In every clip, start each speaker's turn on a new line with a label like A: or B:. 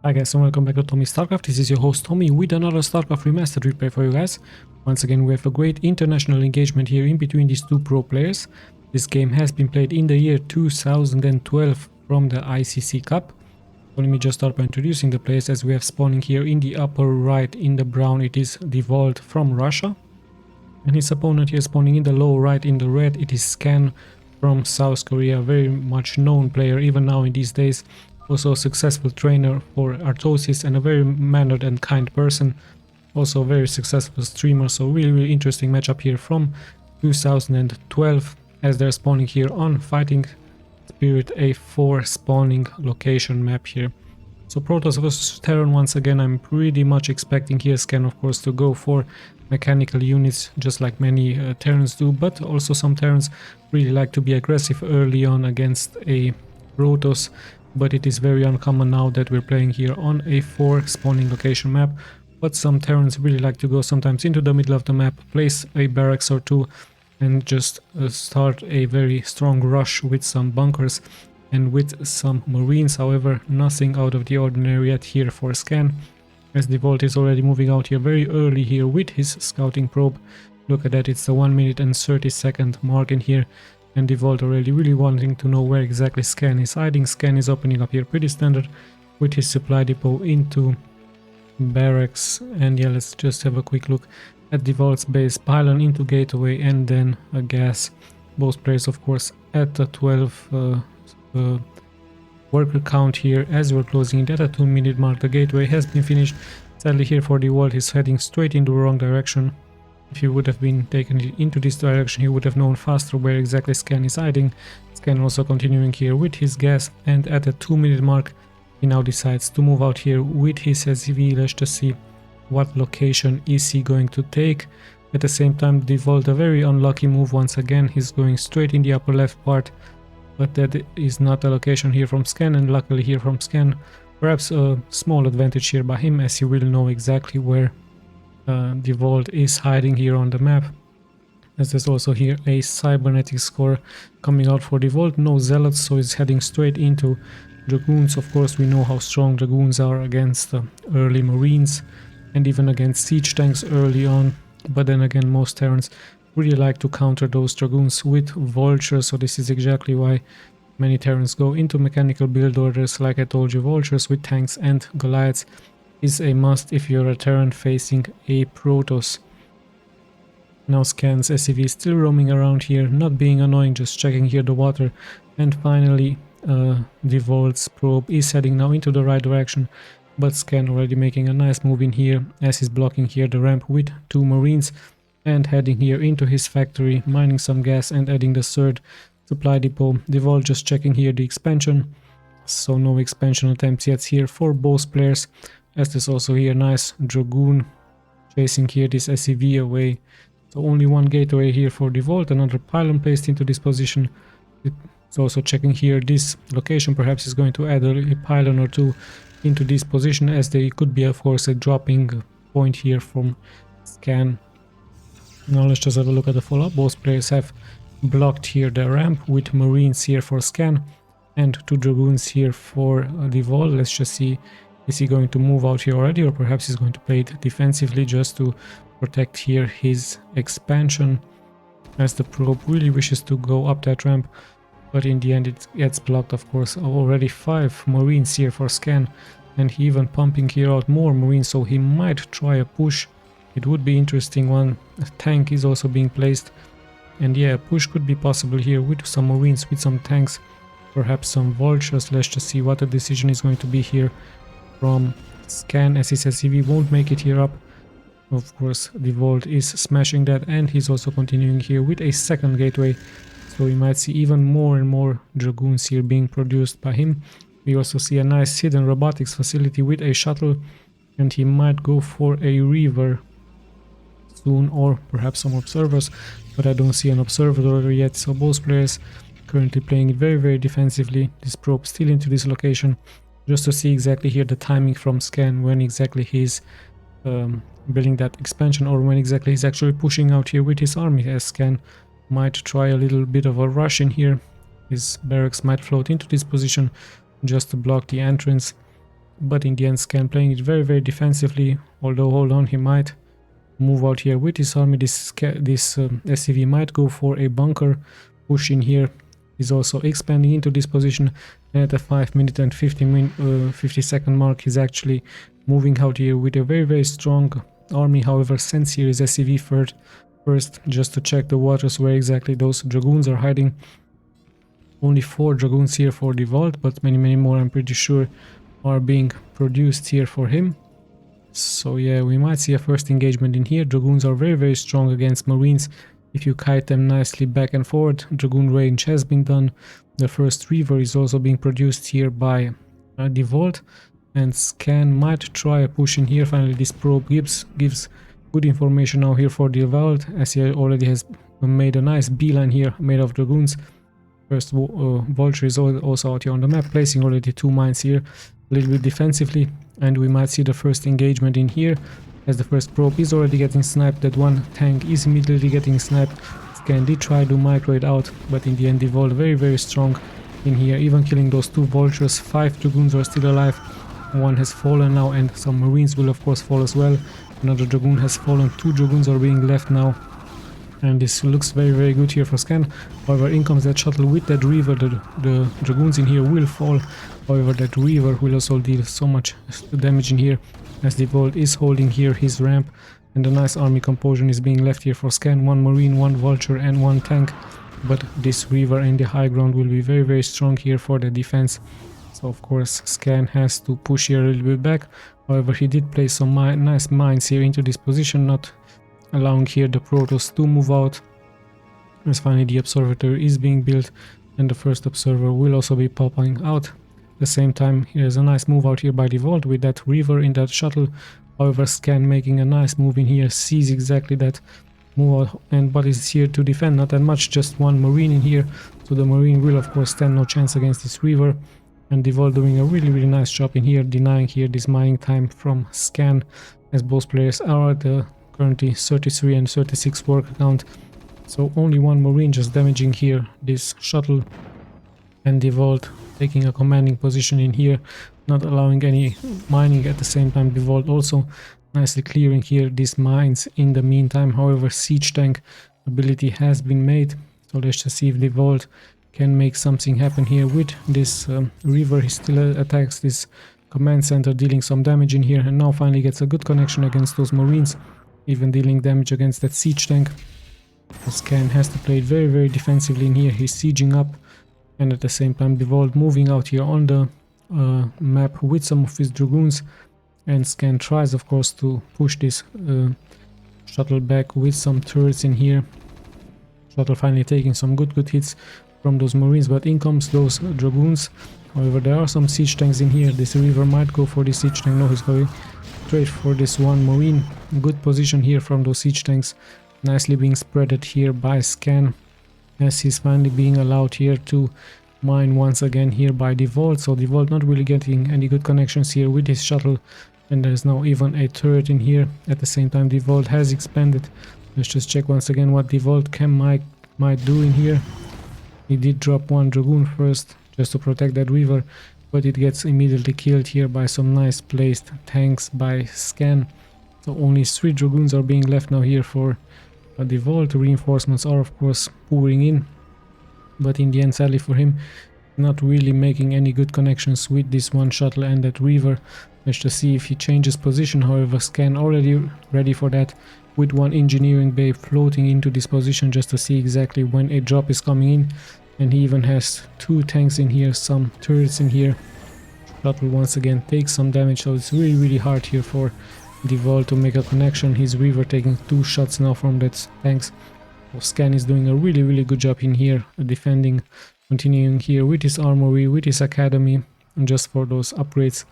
A: Hi guys and welcome back to Tommy Starcraft. This is your host Tommy with another Starcraft Remastered replay for you guys. Once again we have a great international engagement here in between these two pro players. This game has been played in the year 2012 from the ICC Cup. So let me just start by introducing the players. As we have spawning here in the upper right in the brown, it is DEWALT from Russia. And his opponent here spawning in the lower right in the red, it is Scan from South Korea. Very much known player even now in these days. Also a successful trainer for Artosis and a very mannered and kind person. Also a very successful streamer, so really interesting matchup here from 2012 as they're spawning here on Fighting Spirit A4 spawning location map here. So Protoss vs Terran once again. I'm pretty much expecting here Scan of course to go for mechanical units just like many Terrans do, but also some Terrans really like to be aggressive early on against a Protoss. But it is very uncommon now that we're playing here on a 4 spawning location map. But some Terrans really like to go sometimes into the middle of the map, place a barracks or two and just start a very strong rush with some bunkers and with some marines. However, nothing out of the ordinary yet here for Scan, as DEWALT is already moving out here very early here with his scouting probe. Look at that, it's the 1 minute and 30-second mark in here. And DEWALT already really wanting to know where exactly Scan is hiding. Scan is opening up here pretty standard with his supply depot into barracks. And yeah, let's just have a quick look at DEWALT's base. Pylon into gateway and then a gas. Both players of course at the 12 worker count here as we're closing it at a 2 minute mark. The gateway has been finished. Sadly here for DEWALT, he's heading straight in the wrong direction. If he would have been taken into this direction, he would have known faster where exactly Scan is hiding. Scan also continuing here with his gas, and at the 2 minute mark he now decides to move out here with his SCV. Let's just see what location is he going to take. At the same time, DEWALT, a very unlucky move once again. He's going straight in the upper left part, but that is not a location here from Scan, and luckily here from Scan, perhaps a small advantage here by him, as he will know exactly where DEWALT is hiding here on the map. As there's also here a cybernetic score coming out for DEWALT. No zealots, so he's heading straight into dragoons. Of course we know how strong dragoons are against early marines and even against siege tanks early on, but then again most Terrans really like to counter those dragoons with vultures, so this is exactly why many Terrans go into mechanical build orders. Like I told you, vultures with tanks and Goliaths is a must if you're a Terran facing a Protoss. Now Scan's SCV is still roaming around here, not being annoying, just checking here the water. And finally DEWALT's probe is heading now into the right direction, but Scan already making a nice move in here as he's blocking here the ramp with 2 marines and heading here into his factory, mining some gas and adding the third supply depot. DEWALT just checking here the expansion, so no expansion attempts yet here for both players. As there's also here nice dragoon chasing here this SCV away. So only one gateway here for DEWALT, another pylon placed into this position. It's also checking here this location, perhaps he's going to add a pylon or two into this position, as they could be of course a dropping point here from Scan. Now let's just have a look at the follow-up. Both players have blocked here the ramp with marines here for Scan and 2 dragoons here for DEWALT. Let's just see, is he going to move out here already, or perhaps he's going to play it defensively just to protect here his expansion, as the probe really wishes to go up that ramp, but in the end it gets blocked of course. Already 5 marines here for Scan, and he even pumping here out more marines, so he might try a push. It would be interesting one. A tank is also being placed, and yeah, a push could be possible here with some marines, with some tanks, perhaps some vultures. Let's just see what the decision is going to be here from Scan, as his SCV won't make it here up. Of course DEWALT is smashing that, and he's also continuing here with a second gateway, so we might see even more and more dragoons here being produced by him. We also see a nice hidden robotics facility with a shuttle, and he might go for a reaver soon, or perhaps some observers, but I don't see an observatory yet. So both players currently playing it very defensively. This probe still into this location, just to see exactly here the timing from Scan, when exactly he's building that expansion, or when exactly he's actually pushing out here with his army, as Scan might try a little bit of a rush in here. His barracks might float into this position just to block the entrance. but in the end Scan playing it very defensively, although hold on, he might move out here with his army. This SCV might go for a bunker push in here. He's also expanding into this position, and at the 5 minute and 50 second mark he's actually moving out here with a very strong army. However, sends here his SCV first just to check the waters where exactly those dragoons are hiding. Only 4 dragoons here for DEWALT, but many more I'm pretty sure are being produced here for him. So yeah, we might see a first engagement in here. Dragoons are very strong against Marines if you kite them nicely back and forward. Dragoon range has been done. The first Reaver is also being produced here by DEWALT, and Scan might try a push in here. Finally, this probe gives good information now here for DEWALT, as he already has made a nice beeline here made of dragoons. First Vulture is also out here on the map, placing already 2 mines here, a little bit defensively, and we might see the first engagement in here, as the first probe is already getting sniped. That one tank is immediately getting sniped. Scan did try to micro it out, but in the end DEWALT very strong in here, even killing those 2 vultures. 5 dragoons are still alive, 1 has fallen now, and some marines will of course fall as well. Another dragoon has fallen, 2 dragoons are being left now, and this looks very good here for Scan. However, in comes that shuttle with that Reaver. The dragoons in here will fall. However, that Reaver will also deal so much damage in here, as DEWALT is holding here his ramp, and a nice army composition is being left here for Scan. 1 marine, 1 vulture and 1 tank, but this Reaver in the high ground will be very strong here for the defense. So of course Scan has to push here a little bit back. However, he did place some nice mines here into this position, not allowing here the Protoss to move out. As finally the observatory is being built, and the first observer will also be popping out. At the same time, here's a nice move out here by DEWALT with that Reaver in that shuttle. However, Scan making a nice move in here, sees exactly that move out, but is here to defend. Not that much, just 1 marine in here, so the marine will of course stand no chance against this Reaver. And DEWALT doing a really nice job in here, denying here this mining time from Scan, as both players are at the currently 33 and 36 work count. So only 1 marine just damaging here this shuttle, and DEWALT taking a commanding position in here, not allowing any mining. At the same time, DEWALT also nicely clearing here these mines in the meantime. However, siege tank ability has been made, so let's just see if DEWALT can make something happen here with this Reaver. He still attacks this command center, dealing some damage in here, and now finally gets a good connection against those marines, even dealing damage against that siege tank. Scan has to play it very defensively in here. He's sieging up, and at the same time DEWALT moving out here on the map with some of his dragoons, and Scan tries of course to push this shuttle back with some turrets in here. Shuttle finally taking some good hits from those marines, but in comes those dragoons. However, there are some siege tanks in here. This Reaver might go for the siege tank. No, he's going straight for this 1 marine. Good position here from those siege tanks, nicely being spreaded here by Scan, as he's finally being allowed here to mine once again here by DEWALT. So DEWALT not really getting any good connections here with his shuttle, and there's now even a turret in here. At the same time, DEWALT has expanded. Let's just check once again what DEWALT might do in here. He did drop 1 dragoon first just to protect that Reaver, but it gets immediately killed here by some nice placed tanks by Scan. So only 3 dragoons are being left now here for DEWALT. Reinforcements are of course pouring in, but in the end, sadly for him, not really making any good connections with this 1 shuttle and that Reaver. Let's just see if he changes position. However, Scan already ready for that, with 1 engineering bay floating into this position just to see exactly when a drop is coming in. And he even has 2 tanks in here, some turrets in here. Shuttle once again takes some damage, so it's really hard here for DEWALT to make a connection. His Reaver taking 2 shots now from that tanks. So Scan is doing a really good job in here, defending, continuing here with his armory, with his academy, and just for those upgrades.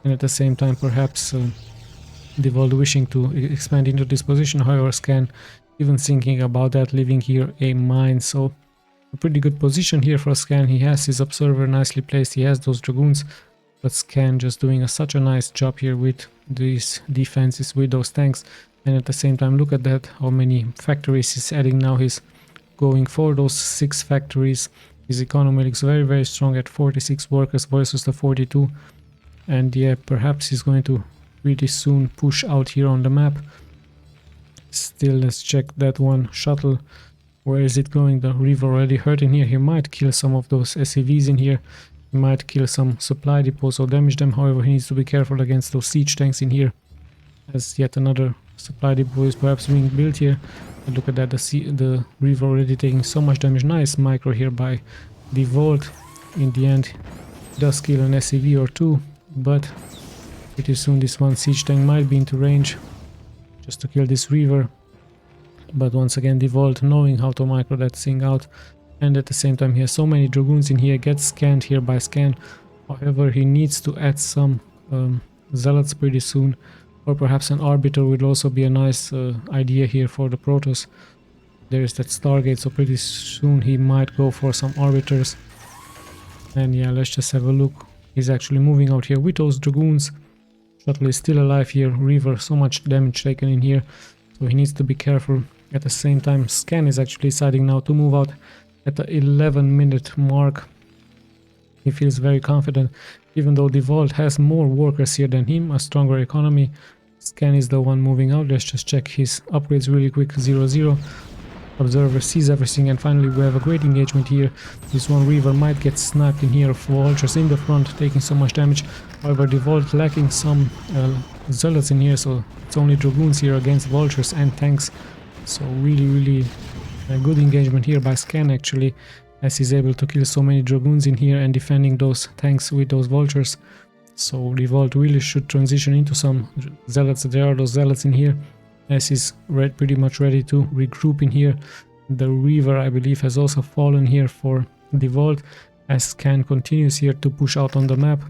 A: And at the same time, perhaps DEWALT wishing to expand into this position. However, Scan even thinking about that, leaving here a mine. So a pretty good position here for Scan. He has his observer nicely placed, he has those dragoons, but Scan just doing such a nice job here with these defenses, with those tanks. And at the same time, look at that, how many factories he's adding now. He's going for those 6 factories. His economy looks very strong at 46 workers versus the 42. And yeah, perhaps he's going to pretty soon push out here on the map. Still, let's check that one shuttle. Where is it going? The river already hurt in here. He might kill some of those SCVs in here. He might kill some supply depots or damage them. However, he needs to be careful against those siege tanks in here, as yet another supply depot is perhaps being built here. And look at that, the river already taking so much damage. Nice micro here by DEWALT. In the end, does kill an SCV or two, but pretty soon this one siege tank might be into range just to kill this river. But once again, DEWALT knowing how to micro that thing out, and at the same time he has so many dragoons in here, gets scanned here by scan. However, he needs to add some zealots pretty soon, or perhaps an arbiter would also be a nice idea here for the Protoss. There is that Stargate, so pretty soon he might go for some arbiters. And yeah, let's just have a look. He's actually moving out here with those dragoons. Shuttle is still alive here. River, so much damage taken in here, so he needs to be careful. At the same time, Scan is actually deciding now to move out at the 11-minute mark. He feels very confident, even though DEWALT has more workers here than him, a stronger economy. Scan is the one moving out. Let's just check his upgrades really quick. 0-0. Observer sees everything, and finally we have a great engagement here. This one river might get sniped in here. Vultures in the front taking so much damage. However, DEWALT lacking some zealots in here, so it's only dragoons here against vultures and tanks. So really a good engagement here by Scan actually, as he's able to kill so many dragoons in here and defending those tanks with those vultures. So DEWALT really should transition into some zealots. There are those zealots in here, as he's pretty much ready to regroup in here. The river, I believe, has also fallen here for DEWALT, as Scan continues here to push out on the map.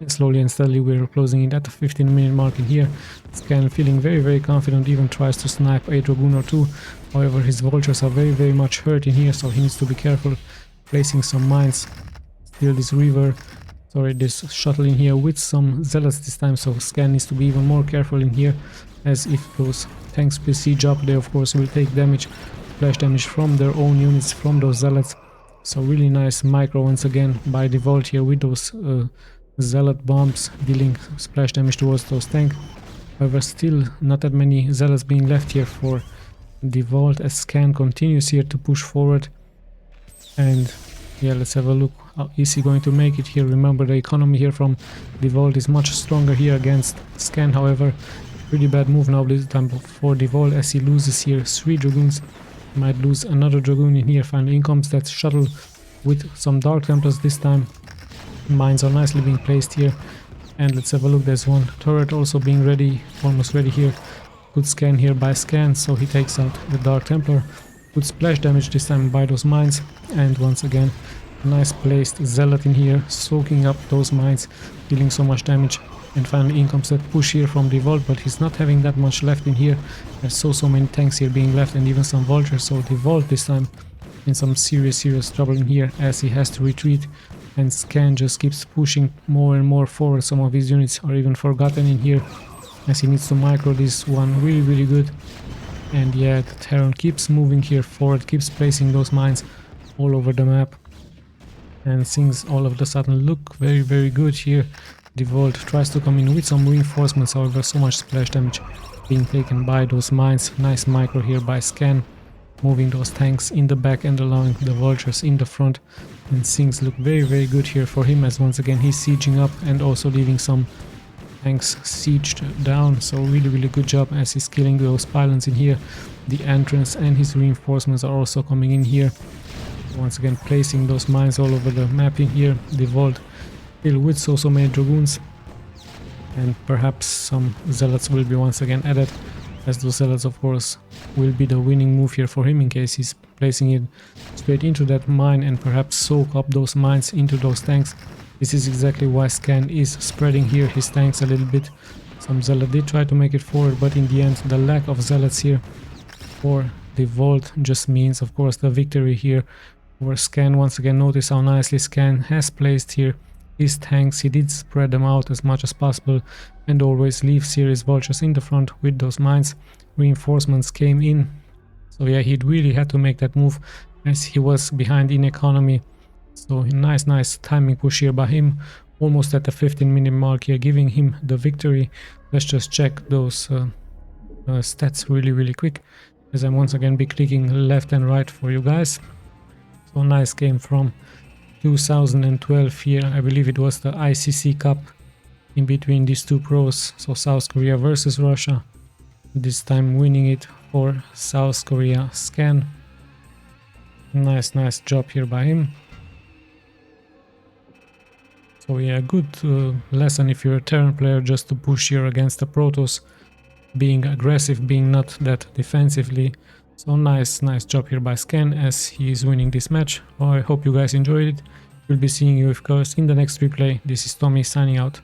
A: And slowly and steadily we're closing in at the 15-minute mark in here. Scan feeling very confident, even tries to snipe a dragoon or two. However, his vultures are very much hurt in here, so he needs to be careful placing some mines. Still this shuttle in here with some zealots this time, so Scan needs to be even more careful in here, as if those tanks besiege up, they of course will take damage, splash damage from their own units, from those zealots. So really nice micro once again by DEWALT here with those zealot bombs dealing splash damage towards those tanks. However, still not that many zealots being left here for DEWALT, as Scan continues here to push forward. And yeah, let's have a look. How is he going to make it here? Remember, the economy here from DEWALT is much stronger here against Scan. However, pretty bad move now this time for DEWALT, as he loses here 3 dragoons. He might lose another dragoon in here. Finally in comes that shuttle with some Dark Templars this time. Mines are nicely being placed here, and let's have a look. There's one turret also being ready, almost ready here. Good scan here by Scan, so he takes out the Dark Templar. Good splash damage this time by those mines, and once again nice placed zealot in here, soaking up those mines, dealing so much damage. And finally in comes that push here from DEWALT, but he's not having that much left in here. There's so many tanks here being left, and even some vultures, so DEWALT this time in some serious trouble in here, as he has to retreat. And Scan just keeps pushing more and more forward. Some of his units are even forgotten in here, as he needs to micro this one really good. And yeah, the Terran keeps moving here forward, keeps placing those mines all over the map, and things all of a sudden look very good here. DEWALT tries to come in with some reinforcements, however so much splash damage being taken by those mines. Nice micro here by Scan, moving those tanks in the back and allowing the vultures in the front, and things look very good here for him, as once again he's sieging up and also leaving some tanks sieged down. So really good job, as he's killing those pylons in here. The entrance and his reinforcements are also coming in here, once again placing those mines all over the map in here. DEWALT still with so many dragoons, and perhaps some zealots will be once again added, as those zealots of course will be the winning move here for him, in case he's placing it straight into that mine and perhaps soak up those mines into those tanks. This is exactly why Scan is spreading here his tanks a little bit. Some zealot did try to make it forward, but in the end the lack of zealots here for DEWALT just means of course the victory here for Scan. Once again, notice how nicely Scan has placed here his tanks. He did spread them out as much as possible, and always leave serious vultures in the front with those mines. Reinforcements came in, so yeah, he really had to make that move, as he was behind in economy. So nice timing push here by him. almost at the 15-minute mark here, giving him the victory. Let's just check those stats really quick, as I'm once again be clicking left and right for you guys. So nice game from 2012 here. I believe it was the ICC Cup in between these two pros, so South Korea versus Russia, this time winning it for South Korea. Scan. Nice job here by him. So yeah, good lesson if you're a Terran player, just to push here against the Protoss, being aggressive, being not that defensively. So nice job here by Scan as he is winning this match. I hope you guys enjoyed it. We'll be seeing you of course in the next replay. This is Tommy signing out.